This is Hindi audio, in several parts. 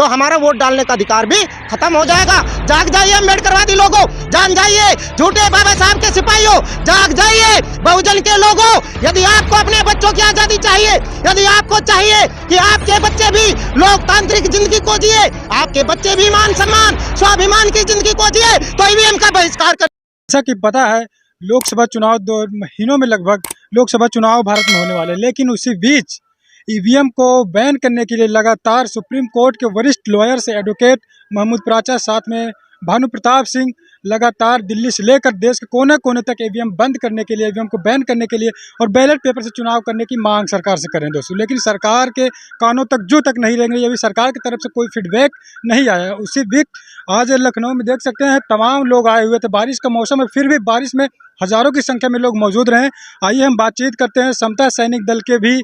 तो हमारा वोट डालने का अधिकार भी खत्म हो जाएगा। जाग जाइए अम्बेडकरवादी लोगों, जान जाइए झूठे बाबा साहब के सिपाहियों, जाग जाइए बहुजन के लोगों। यदि आपको अपने बच्चों की आजादी चाहिए, यदि आपको चाहिए कि आपके बच्चे भी लोकतांत्रिक जिंदगी को जिए, आपके बच्चे भी मान सम्मान स्वाभिमान की जिंदगी को जिए, तो ईवीएम का बहिष्कार कर। जैसा कि पता है लोकसभा चुनाव 2 महीनों में लगभग लोकसभा चुनाव भारत में होने वाले, लेकिन उसी बीच ईवीएम को बैन करने के लिए लगातार सुप्रीम कोर्ट के वरिष्ठ लॉयर्स एडवोकेट महमूद पराचा, साथ में भानु प्रताप सिंह लगातार दिल्ली से लेकर देश के कोने कोने तक ईवीएम बंद करने के लिए, ईवीएम को बैन करने के लिए और बैलेट पेपर से चुनाव करने की मांग सरकार से कर रहे हैं दोस्तों। लेकिन सरकार के कानों तक जू तक नहीं रहेंगे, अभी सरकार की तरफ से कोई फीडबैक नहीं आया। उसी बीच आज लखनऊ में देख सकते हैं तमाम लोग आए हुए थे, बारिश का मौसम है, फिर भी बारिश में हज़ारों की संख्या में लोग मौजूद रहे। आइए हम बातचीत करते हैं, समता सैनिक दल के भी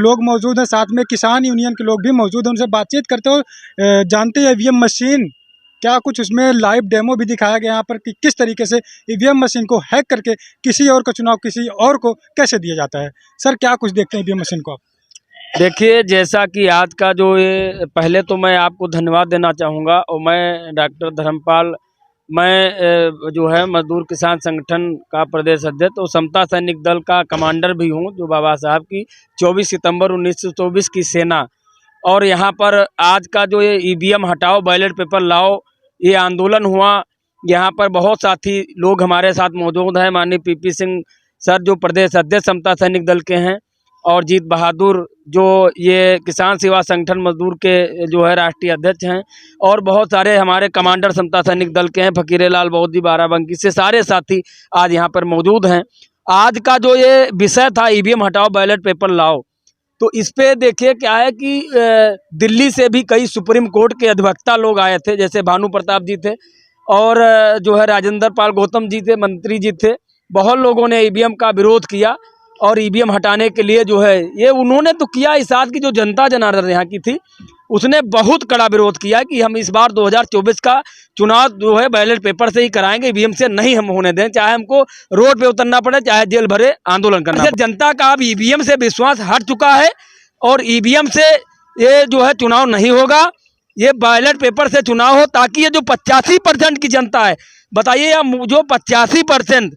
लोग मौजूद हैं, साथ में किसान यूनियन के लोग भी मौजूद हैं, उनसे बातचीत करते हो। जानते हैं ईवीएम मशीन क्या कुछ, उसमें लाइव डेमो भी दिखाया गया यहाँ पर कि किस तरीके से ईवीएम मशीन को हैक करके किसी और का चुनाव किसी और को कैसे दिया जाता है। सर क्या कुछ देखते हैं ईवीएम मशीन को आप? देखिए, जैसा कि आज का जो ये, पहले तो मैं आपको धन्यवाद देना चाहूँगा और मैं डॉक्टर धर्मपाल, मैं जो है मजदूर किसान संगठन का प्रदेश अध्यक्ष और समता सैनिक दल का कमांडर भी हूँ, जो बाबा साहब की 24 सितंबर 1924 की सेना। और यहाँ पर आज का जो ये ईवीएम हटाओ बैलेट पेपर लाओ ये आंदोलन हुआ, यहाँ पर बहुत साथी लोग हमारे साथ मौजूद हैं। माननीय पीपी सिंह सर जो प्रदेश अध्यक्ष समता सैनिक दल के हैं, और जीत बहादुर जो ये किसान सेवा संगठन मजदूर के जो है राष्ट्रीय अध्यक्ष हैं, और बहुत सारे हमारे कमांडर समता सैनिक दल के हैं, फकीरे लाल बौद्धी बाराबंकी से सारे साथी आज यहाँ पर मौजूद हैं। आज का जो ये विषय था ईवीएम हटाओ बैलेट पेपर लाओ, तो इस पे देखिए क्या है कि दिल्ली से भी कई सुप्रीम कोर्ट के अधिवक्ता लोग आए थे, जैसे भानु प्रताप जी थे और जो है राजेंद्र पाल गौतम जी थे, मंत्री जी थे। बहुत लोगों ने ईवीएम का विरोध किया और ईवीएम हटाने के लिए जो है ये उन्होंने तो किया, इस साथ की जो जनता जनार्दन यहाँ की थी उसने बहुत कड़ा विरोध किया कि हम इस बार 2024 का चुनाव जो है बैलेट पेपर से ही कराएंगे, ईवीएम से नहीं हम होने दें, चाहे हमको रोड पे उतरना पड़े, चाहे जेल भरे आंदोलन करना पड़े। जनता का अब ईवीएम से विश्वास हट चुका है और ईवीएम से ये जो है चुनाव नहीं होगा, ये बैलेट पेपर से चुनाव हो, ताकि ये जो 85% की जनता है, बताइए जो 85%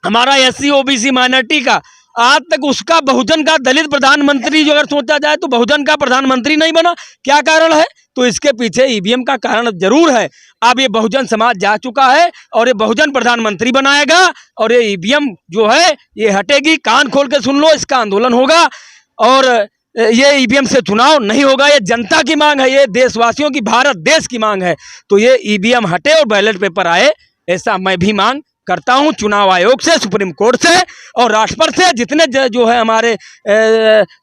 हमारा SC OBC माइनॉरिटी का, आज तक उसका बहुजन का दलित प्रधानमंत्री जो अगर सोचा जाए तो बहुजन का प्रधानमंत्री नहीं बना। क्या कारण है? तो इसके पीछे ईवीएम का कारण जरूर है। अब ये बहुजन समाज जा चुका है और ये बहुजन प्रधानमंत्री बनाएगा और ये ईवीएम जो है ये हटेगी। कान खोल के सुन लो, इसका आंदोलन होगा और ये ईवीएम से चुनाव नहीं होगा। ये जनता की मांग है, ये देशवासियों की, भारत देश की मांग है। तो ये ईवीएम हटे और बैलेट पेपर आए, ऐसा मैं भी मांग करता हूं चुनाव आयोग से, सुप्रीम कोर्ट से और राष्ट्रपति से। जितने जो है हमारे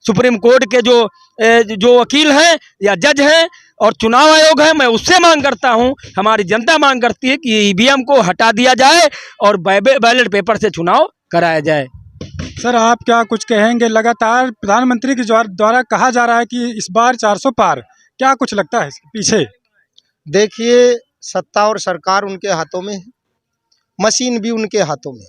सुप्रीम कोर्ट के जो वकील हैं या जज हैं और चुनाव आयोग है, मैं उससे मांग करता हूं, हमारी जनता मांग करती है कि ईवीएम को हटा दिया जाए और बैलेट पेपर से चुनाव कराया जाए। सर आप क्या कुछ कहेंगे? लगातार प्रधानमंत्री के द्वारा कहा जा रहा है कि इस बार 400 पार, क्या कुछ लगता है इसके पीछे? देखिए, सत्ता और सरकार उनके हाथों में है, मशीन भी उनके हाथों में है।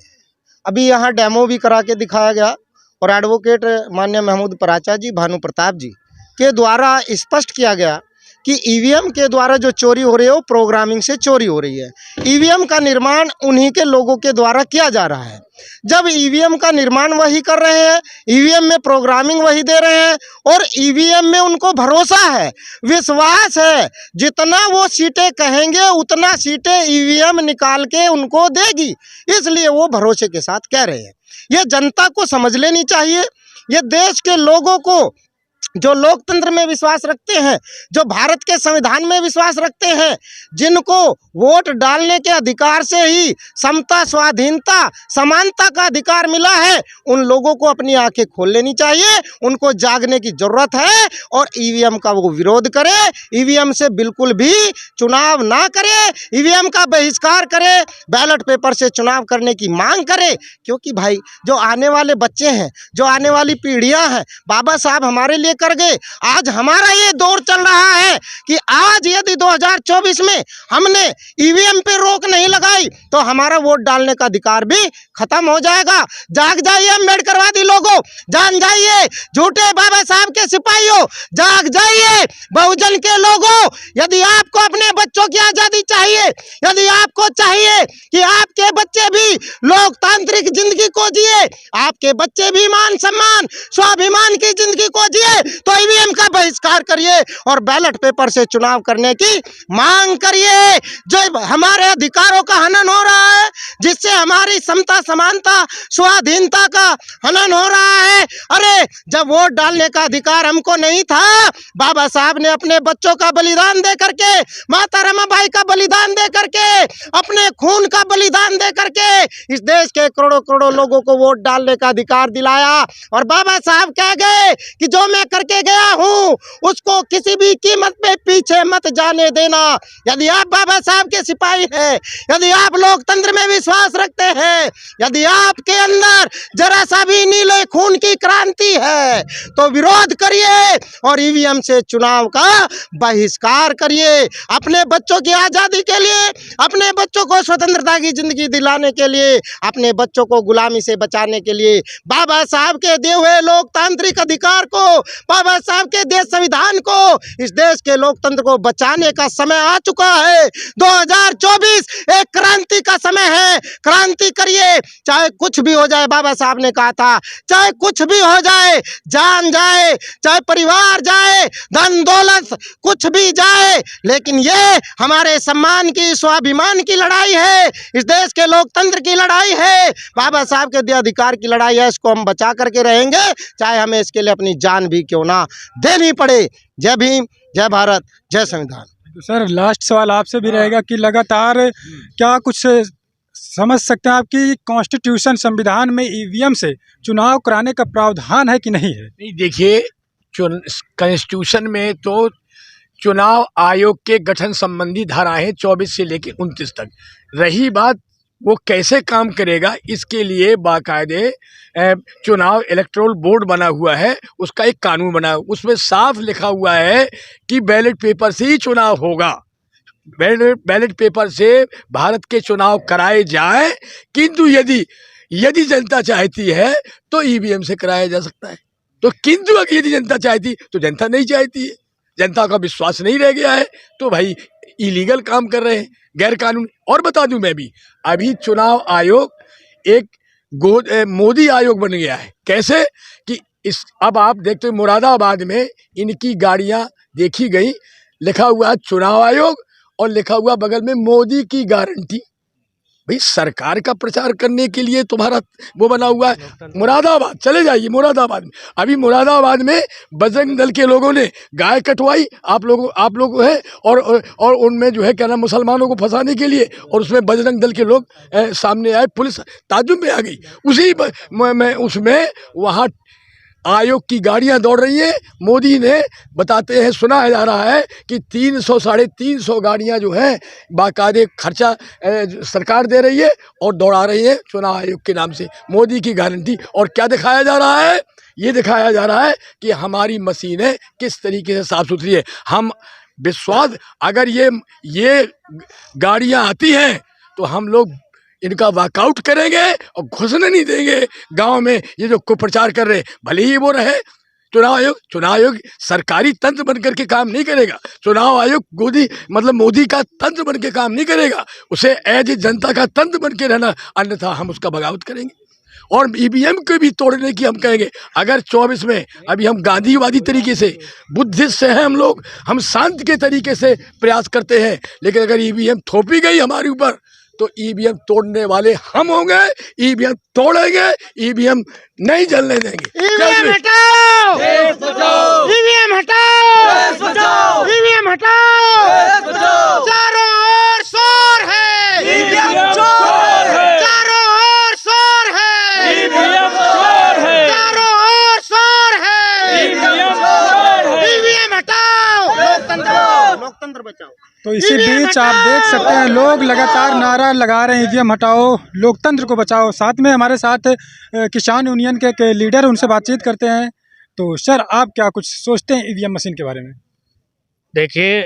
अभी यहाँ डेमो भी करा के दिखाया गया और एडवोकेट माननीय महमूद पराचा जी, भानु प्रताप जी के द्वारा स्पष्ट किया गया कि ईवीएम के द्वारा जो चोरी हो रही है वो प्रोग्रामिंग से चोरी हो रही है। ईवीएम का निर्माण उन्हीं के लोगों के द्वारा किया जा रहा है। जब ईवीएम का निर्माण वही कर रहे हैं, ईवीएम में प्रोग्रामिंग वही दे रहे हैं और ईवीएम में उनको भरोसा है, विश्वास है, जितना वो सीटें कहेंगे उतना सीटें ईवीएम निकाल के उनको देगी, इसलिए वो भरोसे के साथ कह रहे हैं। ये जनता को समझ लेनी चाहिए। ये देश के लोगों को जो लोकतंत्र में विश्वास रखते हैं, जो भारत के संविधान में विश्वास रखते हैं, जिनको वोट डालने के अधिकार से ही समता, स्वाधीनता, समानता का अधिकार मिला है, उन लोगों को अपनी आंखें खोल लेनी चाहिए। उनको जागने की जरूरत है और ईवीएम का वो विरोध करे, ईवीएम से बिल्कुल भी चुनाव ना करे, ईवीएम का बहिष्कार करे, बैलेट पेपर से चुनाव करने की मांग करे। क्योंकि भाई जो आने वाले बच्चे हैं, जो आने वाली पीढ़ियां हैं, बाबा साहब हमारे लिए कर गए। आज हमारा ये दौर चल रहा है कि आज यदि 2024 में हमने ईवीएम पे रोक नहीं लगाई तो हमारा वोट डालने का अधिकार भी खत्म हो जाएगा। जाग जाइए अम्बेडकरवादी लोगों, जान जाइए झूठे बाबा साहब के सिपाहियों, जाग जाइए बहुजन के लोगों। यदि आपको अपने बच्चों की आजादी चाहिए, यदि आपको चाहिए कि आपके बच्चे भी लोकतांत्रिक जिंदगी को जिए, आपके बच्चे भी मान सम्मान स्वाभिमान की जिंदगी को जिए, तो ईवीएम का बहिष्कार करिए और बैलेट पेपर से चुनाव करने की मांग करिए। जो हमारे अधिकारों का हनन हो रहा है, जिससे हमारी समता समानता स्वाधीनता का हनन हो रहा है। अरे जब वोट डालने का अधिकार हमको नहीं था, बाबा साहब ने अपने बच्चों का बलिदान दे करके, माता रमाबाई का बलिदान दे करके, अपने खून का बलिदान दे करके इस देश के करोड़ों करोड़ों लोगों को वोट डालने का अधिकार दिलाया। और बाबा साहब कह गए कि जो मैं करके गया हूं उसको किसी भी कीमत पे पीछे मत जाने देना। यदि आप बाबा साहब के सिपाही हैं, यदि आप लोकतंत्र में विश्वास रखते हैं, यदि आपके अंदर जरा सा भी नीले खून की क्रांति है तो विरोध करिए और ईवीएम से चुनाव का बहिष्कार करिए। अपने बच्चों की आजादी के लिए, अपने बच्चों को स्वतंत्रता की जिंदगी दिलाने के लिए, अपने बच्चों को गुलामी से बचाने के लिए, बाबा साहब के दिए हुए लोकतांत्रिक अधिकार को, बाबा साहब के देश संविधान को, इस देश के लोकतंत्र को बचाने का समय आ चुका है। 2024 एक क्रांति का समय है। क्रांति करिए, चाहे कुछ भी हो जाए। बाबा साहब ने कहा था चाहे कुछ भी हो जाए, जान जाए, चाहे परिवार जाए, धन दौलत कुछ भी जाए, लेकिन ये हमारे सम्मान की स्वाभिमान की लड़ाई है, इस देश के लोकतंत्र की लड़ाई है, बाबा साहब के दिए अधिकार की लड़ाई है। इसको हम बचा करके रहेंगे, चाहे हमें इसके लिए अपनी जान भी क्यों ना देनी पड़े। जय भीम, जय भारत, जय संविधान। तो सर लास्ट सवाल आपसे भी रहेगा कि लगातार क्या कुछ समझ सकते हैं आपकी कॉन्स्टिट्यूशन संविधान में ईवीएम से चुनाव कराने का प्रावधान है कि नहीं है? नहीं, देखिए कॉन्स्टिट्यूशन में तो चुनाव आयोग के गठन संबंधी धाराएं 24 से लेकर 29 तक। रही बात वो कैसे काम करेगा, इसके लिए बाकायदे चुनाव इलेक्टोरल बोर्ड बना हुआ है, उसका एक कानून बना है, उसमें साफ लिखा हुआ है कि बैलेट पेपर से ही चुनाव होगा। बैलेट पेपर से भारत के चुनाव कराए जाए, किंतु यदि जनता चाहती है तो ईवीएम से कराया जा सकता है। तो किंतु अगर यदि जनता चाहती तो जनता नहीं चाहती है, जनता का विश्वास नहीं रह गया है, तो भाई इलीगल काम कर रहे हैं, गैर कानूनी। और बता दूं मैं भी, अभी चुनाव आयोग एक मोदी आयोग बन गया है। कैसे कि अब आप देखते हो मुरादाबाद में इनकी गाड़ियां देखी गई, लिखा हुआ है चुनाव आयोग और लिखा हुआ बगल में मोदी की गारंटी। भाई सरकार का प्रचार करने के लिए तुम्हारा वो बना हुआ है। मुरादाबाद चले जाइए, मुरादाबाद में अभी मुरादाबाद में बजरंग दल के लोगों ने गाय कटवाई, आप लोग हैं, और उनमें जो है क्या नाम मुसलमानों को फंसाने के लिए, और उसमें बजरंग दल के लोग सामने आए, पुलिस ताजुब में आ गई। उसी में उसमें वहाँ आयोग की गाड़ियां दौड़ रही हैं। मोदी ने बताते हैं, सुना जा रहा है कि 300 साढ़े 300 गाड़ियां जो हैं बाकायदे खर्चा सरकार दे रही है और दौड़ा रही है चुनाव आयोग के नाम से, मोदी की गारंटी। और क्या दिखाया जा रहा है? ये दिखाया जा रहा है कि हमारी मशीनें किस तरीके से साफ सुथरी है। हम विश्वास, अगर ये गाड़ियां आती हैं तो हम लोग इनका वॉकआउट करेंगे और घुसने नहीं देंगे गांव में। ये जो कुप्रचार कर रहे हैं, भले ही वो रहे चुनाव आयोग सरकारी तंत्र बनकर के काम नहीं करेगा। चुनाव आयोग मोदी का तंत्र बन के काम नहीं करेगा, उसे एज जनता का तंत्र बन के रहना, अन्यथा हम उसका बगावत करेंगे। और ईवीएम को भी तोड़ने की हम कहेंगे। अगर 24 में अभी हम गांधीवादी तरीके से, बुद्धिस्ट से हैं हम लोग, हम शांति के तरीके से प्रयास करते हैं, लेकिन अगर ईवीएम थोपी गई हमारे ऊपर तो ईवीएम तोड़ने वाले हम होंगे, ईवीएम तोड़ेंगे, ईवीएम नहीं जलने देंगे। ईवीएम हटाओ, ईवीएम हटाओ, ईवीएम हटाओ। चारों ओर शोर है, ईवीएम चोर है, चारों ओर शोर है, ईवीएम चोर है, चारों ओर शोर है, ईवीएम चोर है। ईवीएम हटाओ, लोकतंत्र बचाओ। तो इसी बीच आप देख सकते हैं लोग लगातार नारा लगा रहे हैं, ईवीएम हटाओ, लोकतंत्र को बचाओ। साथ में हमारे साथ किसान यूनियन के लीडर, उनसे बातचीत करते हैं। तो सर आप क्या कुछ सोचते हैं ईवीएम मशीन के बारे में? देखिए,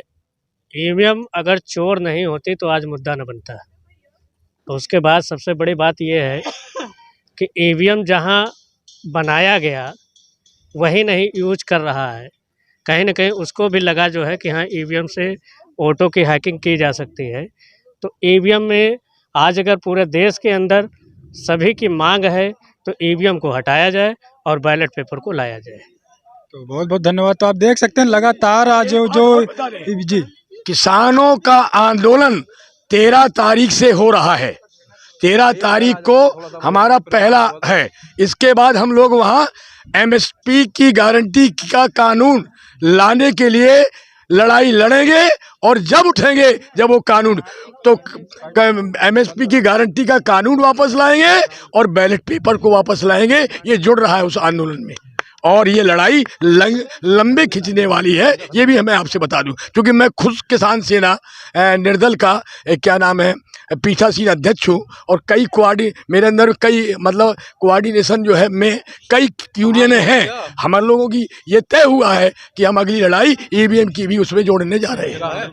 ईवीएम अगर चोर नहीं होती तो आज मुद्दा न बनता। तो उसके बाद सबसे बड़ी बात ये है कि ईवीएम जहां बनाया गया वही नहीं यूज कर रहा है, कहीं न कहीं उसको भी लगा जो है कि हाँ ईवीएम से वोटों की हैकिंग की जा सकती है। तो ईवीएम में आज अगर पूरे देश के अंदर सभी की मांग है तो ईवीएम को हटाया जाए और बैलेट पेपर को लाया जाए। तो बहुत बहुत धन्यवाद। तो आप देख सकते हैं लगातार आज जो जी किसानों का आंदोलन 13 तारीख से हो रहा है। 13 तारीख को हमारा पहला है। इसके बाद हम लोग वहाँ एमएसपी की गारंटी का कानून लाने के लिए लड़ाई लड़ेंगे और जब उठेंगे जब वो कानून तो एमएसपी की गारंटी का कानून वापस लाएंगे और बैलेट पेपर को वापस लाएंगे। ये जुड़ रहा है उस आंदोलन में और ये लड़ाई लंबे खिंचने वाली है। ये भी मैं आपसे बता दूं क्योंकि मैं खुद किसान सेना निर्दल का क्या नाम है पीठासीन अध्यक्ष हूँ और कई मेरे अंदर कई मतलब कोऑर्डिनेशन जो है में कई यूनियनें हैं। हमारे लोगों की ये तय हुआ है कि हम अगली लड़ाई ईवीएम की भी उसमें जोड़ने जा रहे हैं।